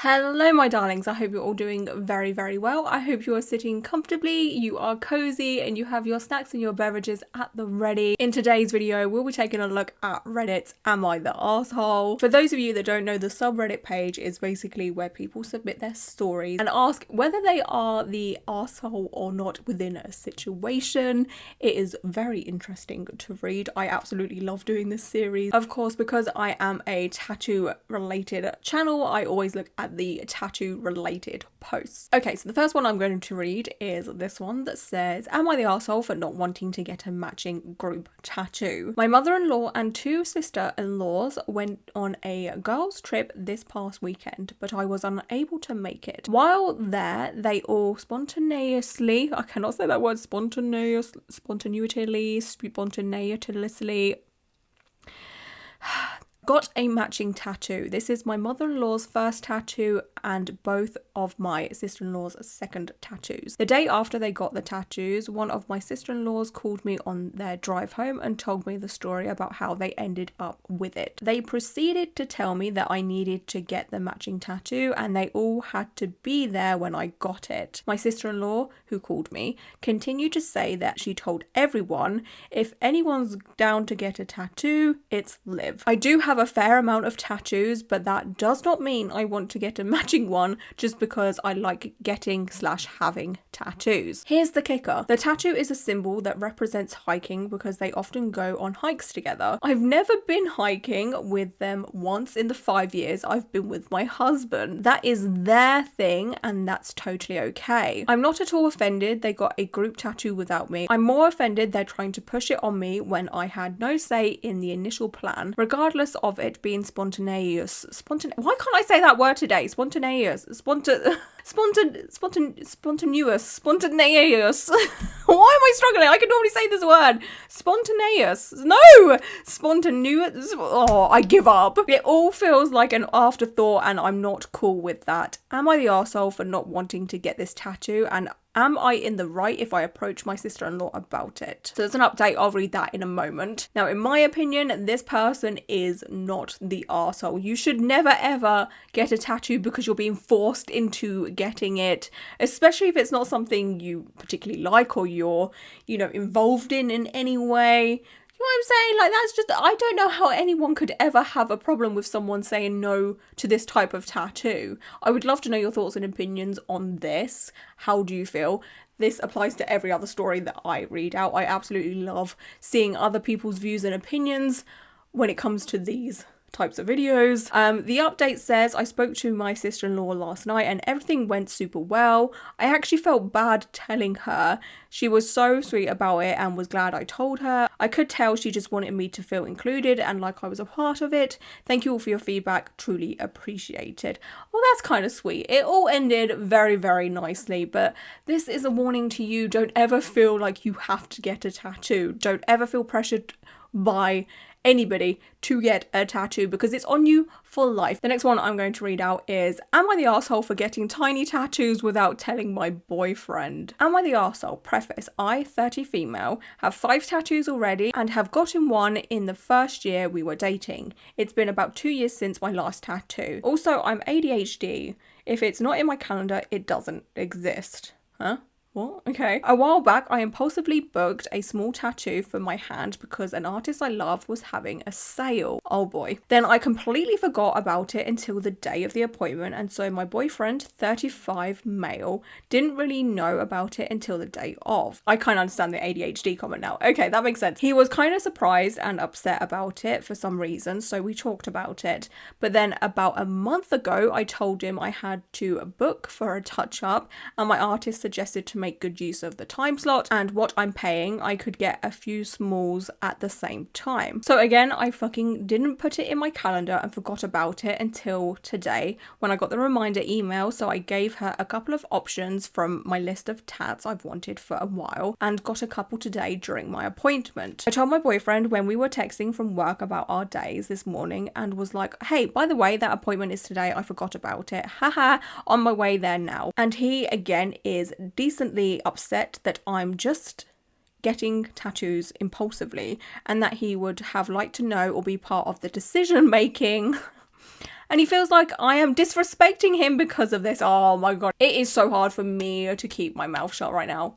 Hello my darlings, I hope you're all doing very, very well. I hope you are sitting comfortably, you are cozy, and you have your snacks and your beverages at the ready. In today's video, we'll be taking a look at Reddit's Am I the Arsehole? For those of you that don't know, the subreddit page is basically where people submit their stories and ask whether they are the arsehole or not within a situation. It is very interesting to read. I absolutely love doing this series. Of course, because I am a tattoo related channel, I always look at the tattoo related posts. Okay, so the first one I'm going to read is this one that says, am I the arsehole for not wanting to get a matching group tattoo? My mother-in-law and two sister-in-laws went on a girls trip this past weekend, but I was unable to make it. While there, they all spontaneously, I cannot say that word, spontaneously, got a matching tattoo. This is my mother-in-law's first tattoo and both of my sister-in-law's second tattoos. The day after they got the tattoos, one of my sister-in-laws called me on their drive home and told me the story about how they ended up with it. They proceeded to tell me that I needed to get the matching tattoo and they all had to be there when I got it. My sister-in-law, who called me, continued to say that she told everyone, if anyone's down to get a tattoo, it's Liv. I do have a fair amount of tattoos, but that does not mean I want to get a matching one just because I like getting/having tattoos. Here's the kicker. The tattoo is a symbol that represents hiking because they often go on hikes together. I've never been hiking with them once in the 5 years I've been with my husband. That is their thing and that's totally okay. I'm not at all offended they got a group tattoo without me. I'm more offended they're trying to push it on me when I had no say in the initial plan. Regardless of it being spontaneous. Why can't I say that word today? Spontaneous. Spontaneous. Why am I struggling? I can normally say this word. Spontaneous. No! Spontaneous. Oh, I give up. It all feels like an afterthought and I'm not cool with that. Am I the arsehole for not wanting to get this tattoo? And am I in the right if I approach my sister-in-law about it? So there's an update, I'll read that in a moment. Now, in my opinion, this person is not the arsehole. You should never ever get a tattoo because you're being forced into getting it, especially if it's not something you particularly like or you're, involved in any way. You know what I'm saying? Like, that's just, I don't know how anyone could ever have a problem with someone saying no to this type of tattoo. I would love to know your thoughts and opinions on this. How do you feel? This applies to every other story that I read out. I absolutely love seeing other people's views and opinions when it comes to these types of videos. The update says, I spoke to my sister-in-law last night and everything went super well. I actually felt bad telling her. She was so sweet about it and was glad I told her. I could tell she just wanted me to feel included and like I was a part of it. Thank you all for your feedback. Truly appreciated. Well, that's kind of sweet. It all ended very, very nicely, but this is a warning to you. Don't ever feel like you have to get a tattoo. Don't ever feel pressured by anybody to get a tattoo because it's on you for life. The next one I'm going to read out is, am I the arsehole for getting tiny tattoos without telling my boyfriend? Am I the arsehole? Preface, I, 30 female, have 5 tattoos already and have gotten one in the first year we were dating. It's been about 2 years since my last tattoo. Also, I'm ADHD. If it's not in my calendar, it doesn't exist. Huh? What? Okay. A while back, I impulsively booked a small tattoo for my hand because an artist I love was having a sale. Oh boy. Then I completely forgot about it until the day of the appointment, and so my boyfriend, 35 male, didn't really know about it until the day of. I kind of understand the ADHD comment now. Okay, that makes sense. He was kind of surprised and upset about it for some reason, so we talked about it. But then about a month ago, I told him I had to book for a touch-up, and my artist suggested to make good use of the time slot and what I'm paying, I could get a few smalls at the same time. So again, I fucking didn't put it in my calendar and forgot about it until today when I got the reminder email. So I gave her a couple of options from my list of tats I've wanted for a while and got a couple today during my appointment. I told my boyfriend when we were texting from work about our days this morning and was like, hey, by the way, that appointment is today. I forgot about it. Haha, on my way there now. And he again is decently upset that I'm just getting tattoos impulsively and that he would have liked to know or be part of the decision making And he feels like I am disrespecting him because of this. Oh my god. It is so hard for me to keep my mouth shut right now.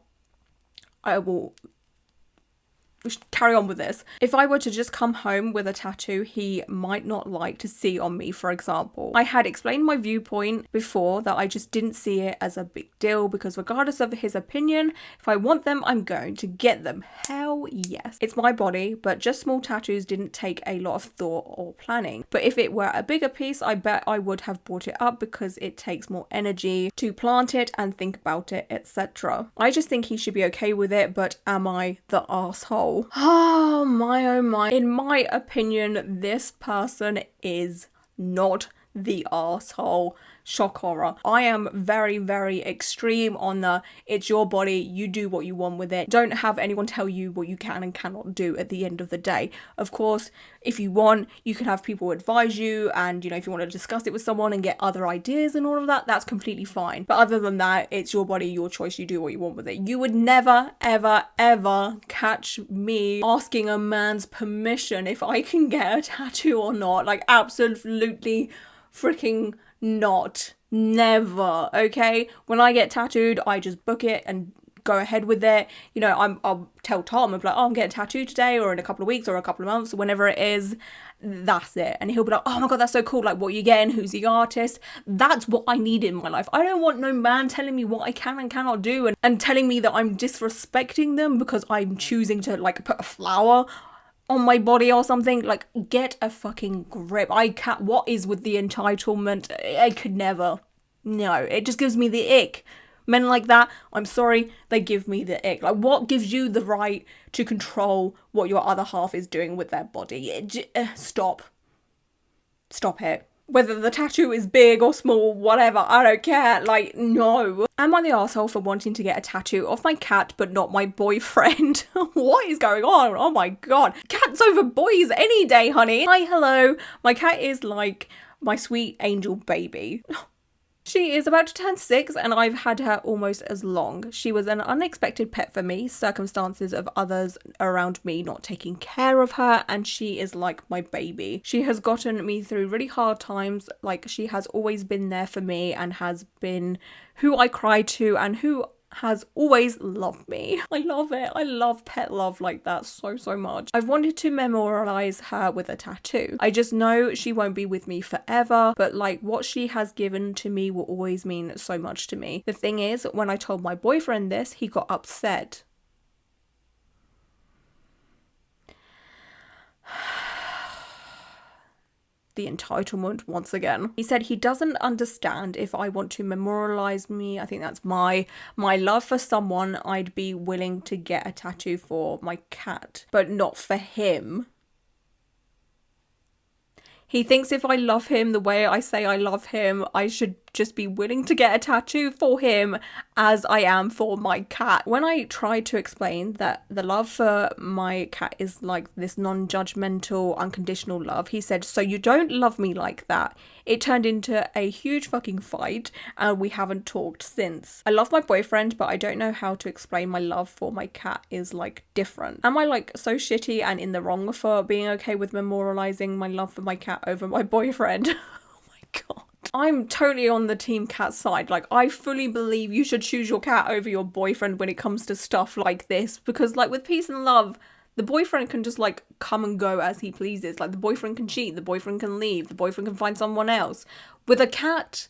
We should carry on with this. If I were to just come home with a tattoo he might not like to see on me, for example. I had explained my viewpoint before that I just didn't see it as a big deal because regardless of his opinion, if I want them, I'm going to get them. Hell yes. It's my body, but just small tattoos didn't take a lot of thought or planning. But if it were a bigger piece, I bet I would have brought it up because it takes more energy to plant it and think about it, etc. I just think he should be okay with it, but am I the asshole? Oh my. In my opinion, this person is not the asshole. Shock horror. I am very, very extreme on the it's your body, you do what you want with it. Don't have anyone tell you what you can and cannot do at the end of the day. Of course, if you want, you can have people advise you and, if you want to discuss it with someone and get other ideas and all of that, that's completely fine. But other than that, it's your body, your choice, you do what you want with it. You would never, ever, ever catch me asking a man's permission if I can get a tattoo or not. Like, absolutely freaking not. Never. Okay, when I get tattooed, I just book it and go ahead with it. I'll tell Tom, I'm like, oh, I'm getting tattooed today or in a couple of weeks or a couple of months, whenever it is. That's it. And he'll be like, oh my god, that's so cool, like, what are you getting, who's the artist? That's what I need in my life. I don't want no man telling me what I can and cannot do and telling me that I'm disrespecting them because I'm choosing to like put a flower on my body or something. Like, get a fucking grip. I can't. What is with the entitlement? I could never. No, it just gives me the ick. Men like that, I'm sorry, they give me the ick. Like, what gives you the right to control what your other half is doing with their body? Stop it. Whether the tattoo is big or small, whatever, I don't care. Like, no. Am I the asshole for wanting to get a tattoo of my cat but not my boyfriend? What is going on? Oh my god. Cats over boys any day, honey. Hi, hello. My cat is like my sweet angel baby. She is about to turn 6 and I've had her almost as long. She was an unexpected pet for me, circumstances of others around me not taking care of her, and she is like my baby. She has gotten me through really hard times. Like, she has always been there for me and has been who I cry to and who has always loved me. I love it. I love pet love like that so much. I've wanted to memorialize her with a tattoo. I just know she won't be with me forever, but like, what she has given to me will always mean so much to me. The thing is, when I told my boyfriend this, he got upset. The entitlement once again. He said he doesn't understand if I want to memorialize me. I think that's my love for someone. I'd be willing to get a tattoo for my cat, but not for him. He thinks if I love him the way I say I love him, I should just be willing to get a tattoo for him as I am for my cat. When I tried to explain that the love for my cat is like this non-judgmental, unconditional love, he said, so you don't love me like that. It turned into a huge fucking fight and we haven't talked since. I love my boyfriend, but I don't know how to explain my love for my cat is like different. Am I like so shitty and in the wrong for being okay with memorializing my love for my cat over my boyfriend? Oh my god. I'm totally on the team cat side. Like, I fully believe you should choose your cat over your boyfriend when it comes to stuff like this, because like with peace and love, the boyfriend can just like come and go as he pleases. Like, the boyfriend can cheat, the boyfriend can leave, the boyfriend can find someone else. With a cat,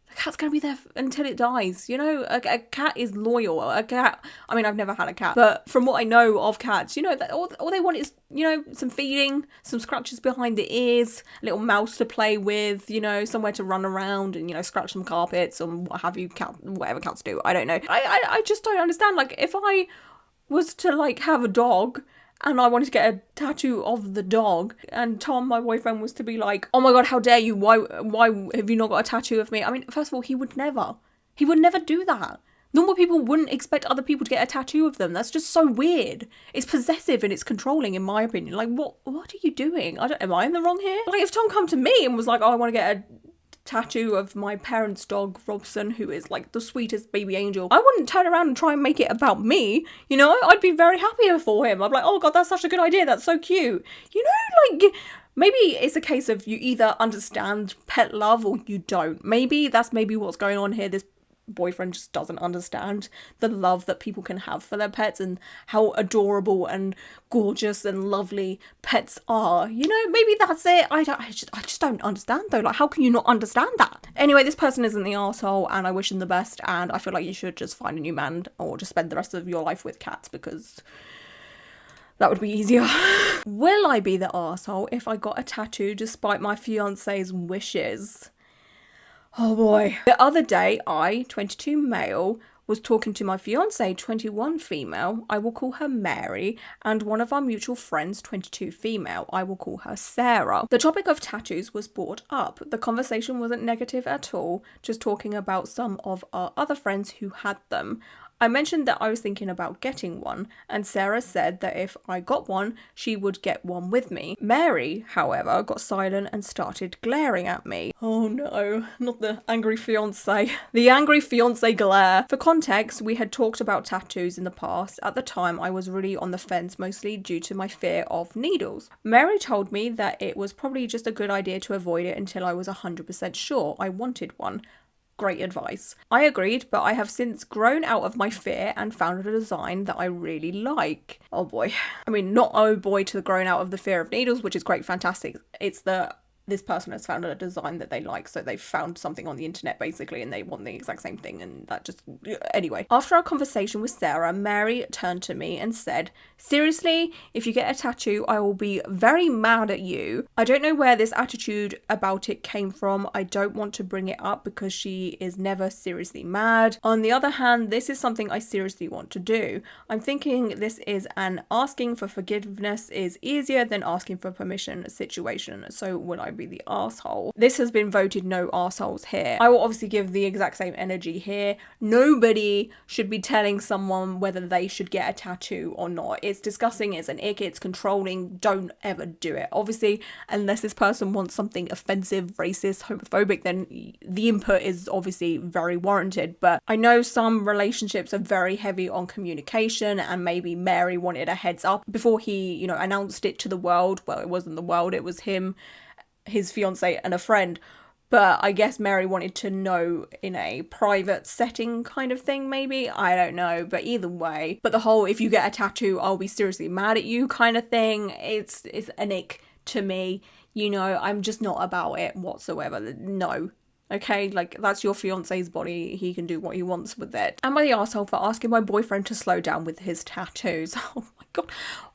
the cat's gonna be there until it dies, you know? A cat is loyal. A cat, I mean, I've never had a cat, but from what I know of cats, you know, that all they want is, you know, some feeding, some scratches behind the ears, a little mouse to play with, you know, somewhere to run around and, you know, scratch some carpets and what have you, whatever cats do. I don't know. I just don't understand. Like, if I was to like have a dog and I wanted to get a tattoo of the dog, and Tom, my boyfriend, was to be like, oh my god, how dare you, why have you not got a tattoo of me? I mean, first of all, he would never do that. Normal people wouldn't expect other people to get a tattoo of them. That's just so weird. It's possessive and it's controlling, in my opinion. Like, what are you doing? Am I in the wrong here? Like, if Tom come to me and was like, oh, I want to get a tattoo of my parents' dog Robson, who is like the sweetest baby angel, I wouldn't turn around and try and make it about me, you know? I'd be very happy for him. I'm like, oh god, that's such a good idea, that's so cute, you know? Like, Maybe it's a case of you either understand pet love or you don't. Maybe that's what's going on here. This boyfriend just doesn't understand the love that people can have for their pets and how adorable and gorgeous and lovely pets are. You know, maybe that's it. I just don't understand though. Like, how can you not understand that? Anyway, this person isn't the arsehole, and I wish him the best, and I feel like you should just find a new man or just spend the rest of your life with cats, because that would be easier. Will I be the arsehole if I got a tattoo despite my fiance's wishes? Oh boy. The other day, I, 22 male, was talking to my fiance, 21 female, I will call her Mary, and one of our mutual friends, 22 female, I will call her Sarah. The topic of tattoos was brought up. The conversation wasn't negative at all, just talking about some of our other friends who had them. I mentioned that I was thinking about getting one, and Sarah said that if I got one, she would get one with me. Mary, however, got silent and started glaring at me. Oh no, not the angry fiance. The angry fiance glare. For context, we had talked about tattoos in the past. At the time, I was really on the fence, mostly due to my fear of needles. Mary told me that it was probably just a good idea to avoid it until I was 100% sure I wanted one. Great advice. I agreed, but I have since grown out of my fear and found a design that I really like. Oh boy. I mean, not oh boy to the grown out of the fear of needles, which is great, fantastic. It's this person has found a design that they like, so they've found something on the internet basically and they want the exact same thing, and that just... Anyway, after our conversation with Sarah, Mary turned to me and said, seriously, if you get a tattoo, I will be very mad at you. I don't know where this attitude about it came from. I don't want to bring it up because she is never seriously mad. On the other hand, this is something I seriously want to do. I'm thinking this is an asking for forgiveness is easier than asking for permission situation, so would I be the arsehole? This has been voted no arseholes here. I will obviously give the exact same energy here. Nobody should be telling someone whether they should get a tattoo or not. It's disgusting, it's an ick, it's controlling. Don't ever do it. Obviously, unless this person wants something offensive, racist, homophobic, then the input is obviously very warranted. But I know some relationships are very heavy on communication, and maybe Mary wanted a heads up before he, you know, announced it to the world. Well, it wasn't the world, it was him, his fiance and a friend, but I guess Mary wanted to know in a private setting kind of thing, maybe, I don't know, but either way. But the whole if you get a tattoo I'll be seriously mad at you kind of thing, it's an ick to me, you know. I'm just not about it whatsoever. No. Okay, like, that's your fiance's body, he can do what he wants with it. Am I the arsehole for asking my boyfriend to slow down with his tattoos? Oh my god.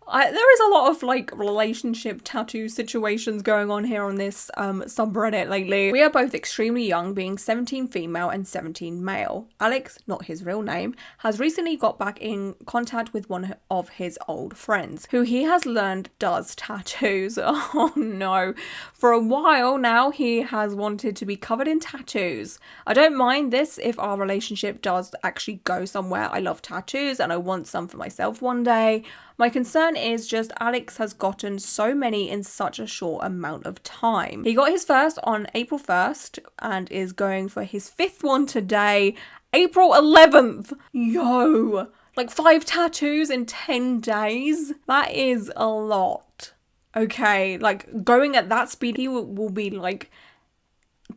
There is a lot of like relationship tattoo situations going on here on this subreddit lately. We are both extremely young, being 17 female and 17 male. Alex, not his real name, has recently got back in contact with one of his old friends, who he has learned does tattoos. Oh no. For a while now, he has wanted to be covered in tattoos. I don't mind this if our relationship does actually go somewhere. I love tattoos and I want some for myself one day. My concern is just Alex has gotten so many in such a short amount of time. He got his first on April 1st and is going for his 5th one today, April 11th. Yo, like 5 tattoos in 10 days? That is a lot. Okay, like going at that speed, he will be like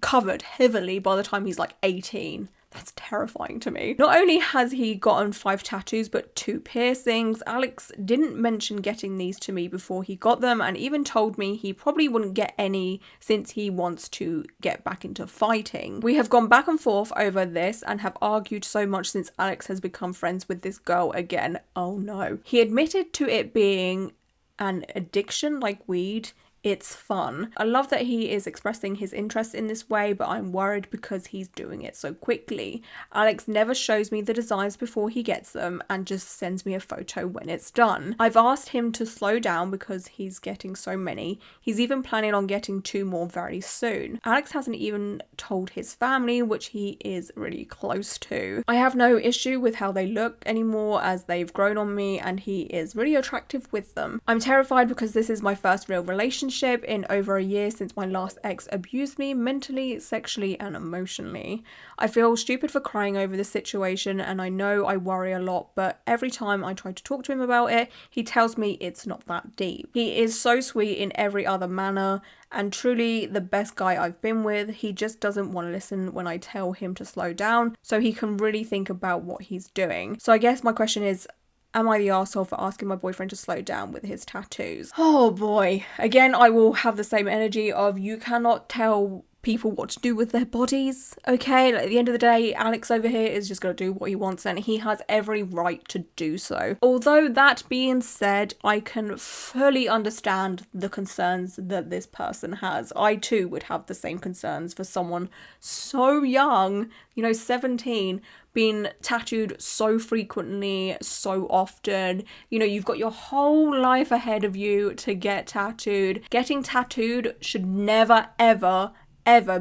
covered heavily by the time he's like 18. That's terrifying to me. Not only has he gotten 5 tattoos, but 2 piercings. Alex didn't mention getting these to me before he got them, and even told me he probably wouldn't get any since he wants to get back into fighting. We have gone back and forth over this and have argued so much since Alex has become friends with this girl again. Oh no. He admitted to it being an addiction like weed. It's fun. I love that he is expressing his interest in this way, but I'm worried because he's doing it so quickly. Alex never shows me the designs before he gets them and just sends me a photo when it's done. I've asked him to slow down because he's getting so many. He's even planning on getting 2 more very soon. Alex hasn't even told his family, which he is really close to. I have no issue with how they look anymore as they've grown on me, and he is really attractive with them. I'm terrified because this is my first real relationship relationship in over a year since my last ex abused me mentally, sexually, and emotionally. I feel stupid for crying over this situation, and I know I worry a lot, but every time I try to talk to him about it, he tells me it's not that deep. He is so sweet in every other manner, and truly the best guy I've been with. He just doesn't want to listen when I tell him to slow down, so he can really think about what he's doing. So I guess my question is, am I the arsehole for asking my boyfriend to slow down with his tattoos? Oh boy. Again, I will have the same energy of, you cannot tell people what to do with their bodies, okay? Like, at the end of the day, Alex over here is just going to do what he wants, and he has every right to do so. Although that being said, I can fully understand the concerns that this person has. I too would have the same concerns for someone so young, 17, being tattooed so frequently, so often. You've got your whole life ahead of you to get tattooed. Getting tattooed should never, ever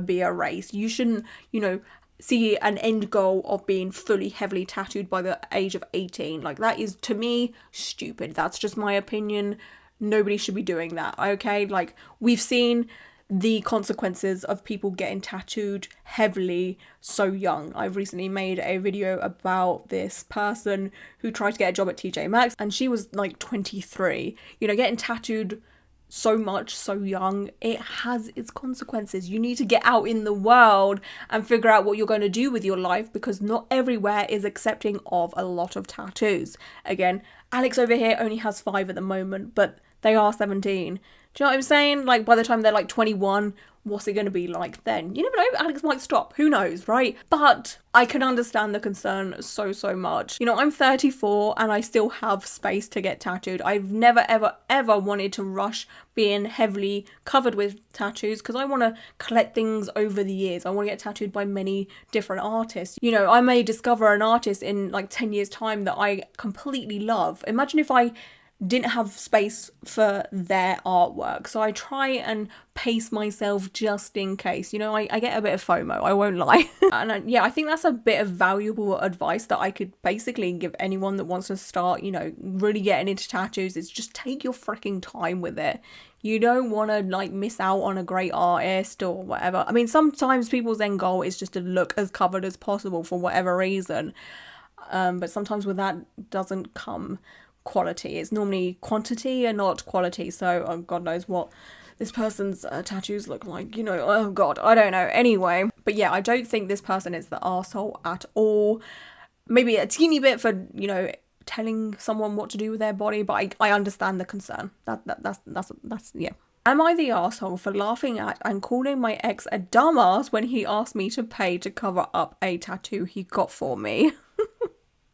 be a race. You shouldn't, see an end goal of being fully heavily tattooed by the age of 18. Like, that is, to me, stupid. That's just my opinion. Nobody should be doing that, okay? Like, we've seen the consequences of people getting tattooed heavily so young. I've recently made a video about this person who tried to get a job at TJ Maxx, and she was like 23. Getting tattooed so much so young, it has its consequences. You need to get out in the world and figure out what you're going to do with your life, because not everywhere is accepting of a lot of tattoos. Again, Alex over here only has 5 at the moment, but they are 17. Do you know what I'm saying? Like, by the time they're like 21, what's it going to be like then? You never know, Alex might stop. Who knows, right? But I can understand the concern so much. I'm 34 and I still have space to get tattooed. I've never, ever wanted to rush being heavily covered with tattoos, because I want to collect things over the years. I want to get tattooed by many different artists. I may discover an artist in like 10 years time that I completely love. Imagine if I didn't have space for their artwork. So I try and pace myself just in case. I get a bit of FOMO, I won't lie. And I think that's a bit of valuable advice that I could basically give anyone that wants to start, really getting into tattoos, is just take your freaking time with it. You don't want to like miss out on a great artist or whatever. I mean, sometimes people's end goal is just to look as covered as possible for whatever reason. But sometimes with that doesn't come quality. It's normally quantity and not quality. So God knows what this person's tattoos look like. Oh God, I don't know. Anyway, but yeah, I don't think this person is the arsehole at all. Maybe a teeny bit for, telling someone what to do with their body, but I understand the concern. That's yeah. Am I the arsehole for laughing at and calling my ex a dumbass when he asked me to pay to cover up a tattoo he got for me?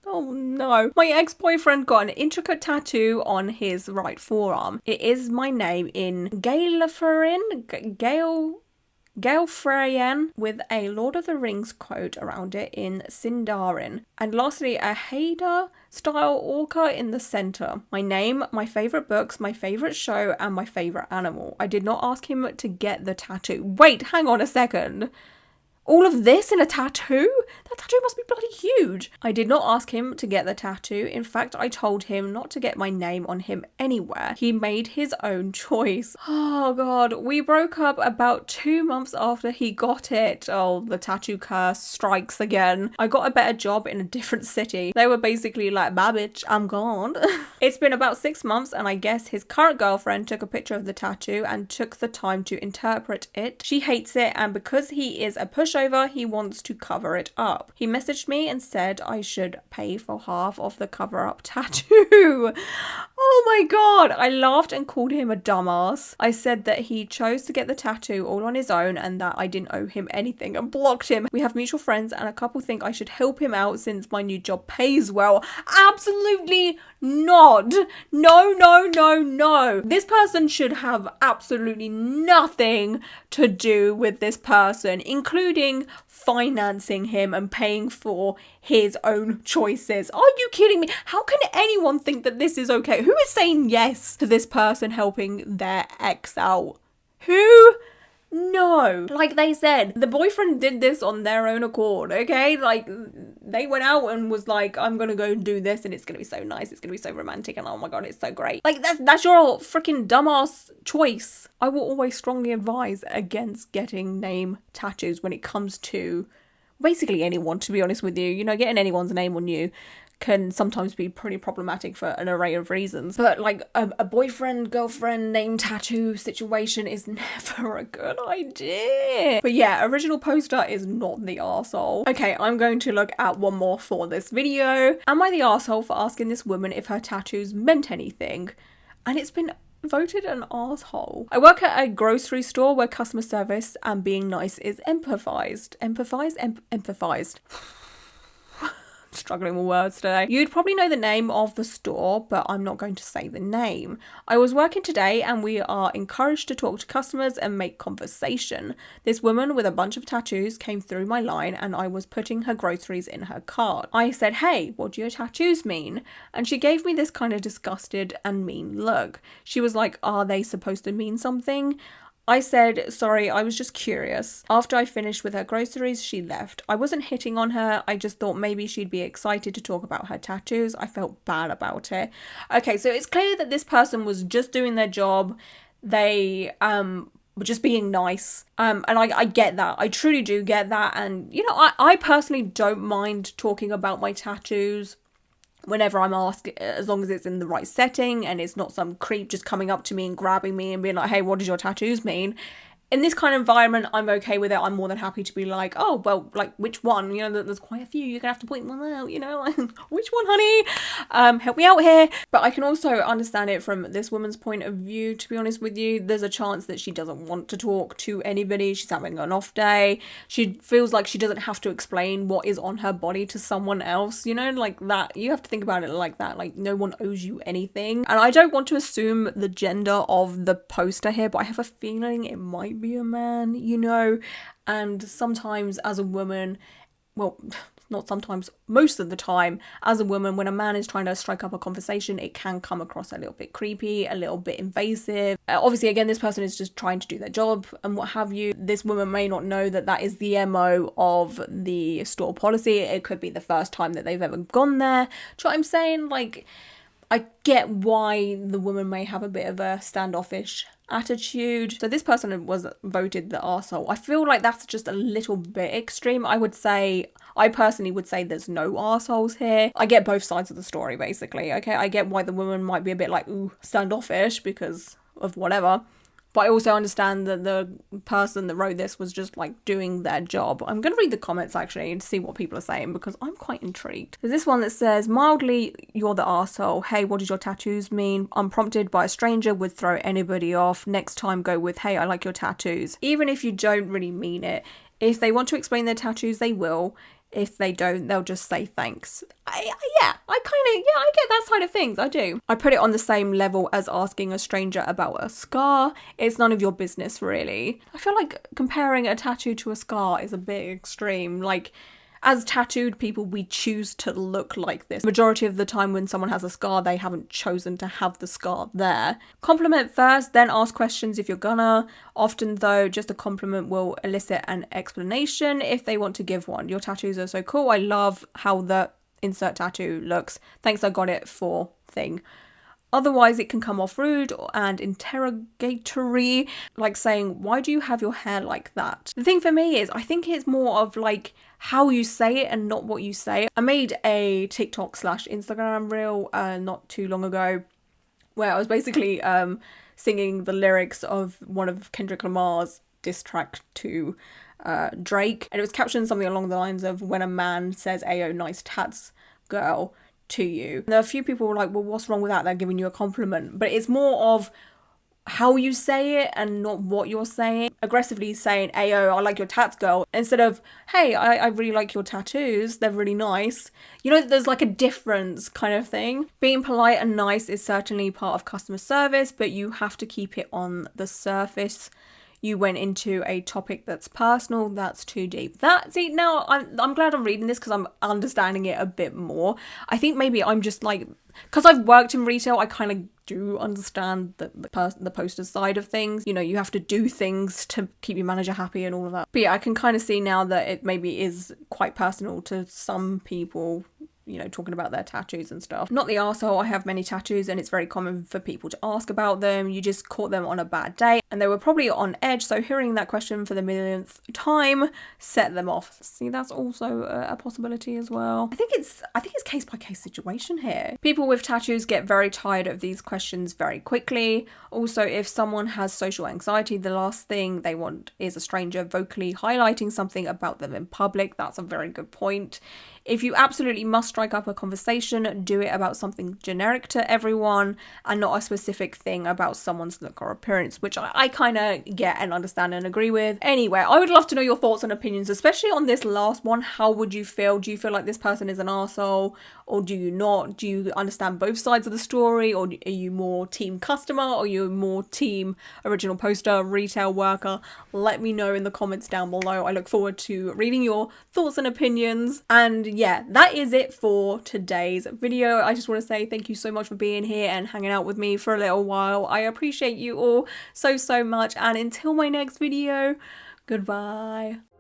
Oh no. My ex-boyfriend got an intricate tattoo on his right forearm. It is my name in Gaelfrayan with a Lord of the Rings quote around it in Sindarin. And lastly, a Haida style orca in the center. My name, my favorite books, my favorite show, and my favorite animal. I did not ask him to get the tattoo. Wait, hang on a second. All of this in a tattoo? That tattoo must be bloody huge. I did not ask him to get the tattoo. In fact, I told him not to get my name on him anywhere. He made his own choice. Oh God, we broke up about 2 months after he got it. Oh, the tattoo curse strikes again. I got a better job in a different city. They were basically like, bye bitch, I'm gone. It's been about 6 months, and I guess his current girlfriend took a picture of the tattoo and took the time to interpret it. She hates it, and because he is a pushover, he wants to cover it up. He messaged me and said I should pay for half of the cover up tattoo. Oh my God. I laughed and called him a dumbass. I said that he chose to get the tattoo all on his own and that I didn't owe him anything, and blocked him. We have mutual friends and a couple think I should help him out since my new job pays well. Absolutely not. No. This person should have absolutely nothing to do with this person, including financing him and paying for his own choices. Are you kidding me? How can anyone think that this is okay? Who is saying yes to this person helping their ex out? Who? No. Like they said, the boyfriend did this on their own accord, okay? Like, they went out and was like, I'm gonna go do this and it's gonna be so nice, it's gonna be so romantic, and oh my god, it's so great. Like, that's your freaking dumbass choice. I will always strongly advise against getting name tattoos when it comes to basically anyone, to be honest with you. You know, getting anyone's name on you can sometimes be pretty problematic for an array of reasons. But like a boyfriend, girlfriend name tattoo situation is never a good idea. But yeah, original poster is not the arsehole. Okay, I'm going to look at one more for this video. Am I the arsehole for asking this woman if her tattoos meant anything? And it's been voted an arsehole. I work at a grocery store where customer service and being nice is empathized. Empathized. Struggling with words today. You'd probably know the name of the store, but I'm not going to say the name. I was working today and we are encouraged to talk to customers and make conversation. This woman with a bunch of tattoos came through my line and I was putting her groceries in her cart. I said, hey, what do your tattoos mean? And she gave me this kind of disgusted and mean look. She was like, are they supposed to mean something? I said, sorry, I was just curious. After I finished with her groceries, she left. I wasn't hitting on her. I just thought maybe she'd be excited to talk about her tattoos. I felt bad about it. Okay, so it's clear that this person was just doing their job. They were just being nice. And I get that. I truly do get that. And, you know, I personally don't mind talking about my tattoos whenever I'm asked, as long as it's in the right setting and it's not some creep just coming up to me and grabbing me and being like, hey, what does your tattoos mean? In this kind of environment, I'm okay with it. I'm more than happy to be like, oh, well, like, which one? You know, there's quite a few. You're going to have to point one out, you know? Which one, honey? Help me out here. But I can also understand it from this woman's point of view, to be honest with you. There's a chance that she doesn't want to talk to anybody. She's having an off day. She feels like she doesn't have to explain what is on her body to someone else, you know? Like that. You have to think about it like that. Like, no one owes you anything. And I don't want to assume the gender of the poster here, but I have a feeling it might be a man, you know. And sometimes as a woman, well, not sometimes, most of the time, as a woman, when a man is trying to strike up a conversation, it can come across a little bit creepy, a little bit invasive. Obviously, again, this person is just trying to do their job and what have you. This woman may not know that that is the MO of the store policy. It could be the first time that they've ever gone there. Do you know what I'm saying? Like, I get why the woman may have a bit of a standoffish attitude. So this person was voted the arsehole. I feel like that's just a little bit extreme. I personally would say there's no arseholes here. I get both sides of the story, basically. Okay, I get why the woman might be a bit like, ooh, standoffish because of whatever. But I also understand that the person that wrote this was just like doing their job. I'm going to read the comments actually and see what people are saying because I'm quite intrigued. There's this one that says, mildly, you're the arsehole. Hey, what does your tattoos mean? Unprompted by a stranger would throw anybody off. Next time go with, hey, I like your tattoos. Even if you don't really mean it. If they want to explain their tattoos, they will. If they don't, they'll just say thanks. I get that side of things. I do. I put it on the same level as asking a stranger about a scar. It's none of your business, really. I feel like comparing a tattoo to a scar is a bit extreme. Like, as tattooed people, we choose to look like this. Majority of the time when someone has a scar, they haven't chosen to have the scar there. Compliment first, then ask questions if you're gonna. Often though, just a compliment will elicit an explanation if they want to give one. Your tattoos are so cool. I love how the insert tattoo looks. Thanks, I got it for thing. Otherwise, it can come off rude and interrogatory, like saying, why do you have your hair like that? The thing for me is, I think it's more of like how you say it and not what you say. I made a TikTok/Instagram reel not too long ago where I was basically singing the lyrics of one of Kendrick Lamar's diss track to Drake. And it was captioned something along the lines of, when a man says, ayo, nice tats, girl, to you. There are a few people who are like, well, what's wrong with that? They're giving you a compliment. But it's more of how you say it and not what you're saying. Aggressively saying, ayo, I like your tats, girl, instead of, hey, I really like your tattoos, they're really nice. You know, there's like a difference kind of thing. Being polite and nice is certainly part of customer service, but you have to keep it on the surface. you went into a topic that's personal, that's too deep. See, now I'm glad I'm reading this because I'm understanding it a bit more. I think maybe I'm just like, because I've worked in retail, I kind of do understand the poster side of things. You know, you have to do things to keep your manager happy and all of that. But yeah, I can kind of see now that it maybe is quite personal to some people, you know, talking about their tattoos and stuff. Not the arsehole, I have many tattoos and it's very common for people to ask about them. You just caught them on a bad day and they were probably on edge, so hearing that question for the millionth time set them off. See, that's also a possibility as well. I think it's case by case situation here. People with tattoos get very tired of these questions very quickly. Also, if someone has social anxiety, the last thing they want is a stranger vocally highlighting something about them in public. That's a very good point. If you absolutely must strike up a conversation, do it about something generic to everyone and not a specific thing about someone's look or appearance, which I kind of get and understand and agree with. Anyway, I would love to know your thoughts and opinions, especially on this last one. How would you feel? Do you feel like this person is an arsehole or do you not? Do you understand both sides of the story, or are you more team customer or are you more team original poster, retail worker? Let me know in the comments down below. I look forward to reading your thoughts and opinions. And yeah, that is it for today's video. I just want to say thank you so much for being here and hanging out with me for a little while. I appreciate you all so much, and until my next video, goodbye.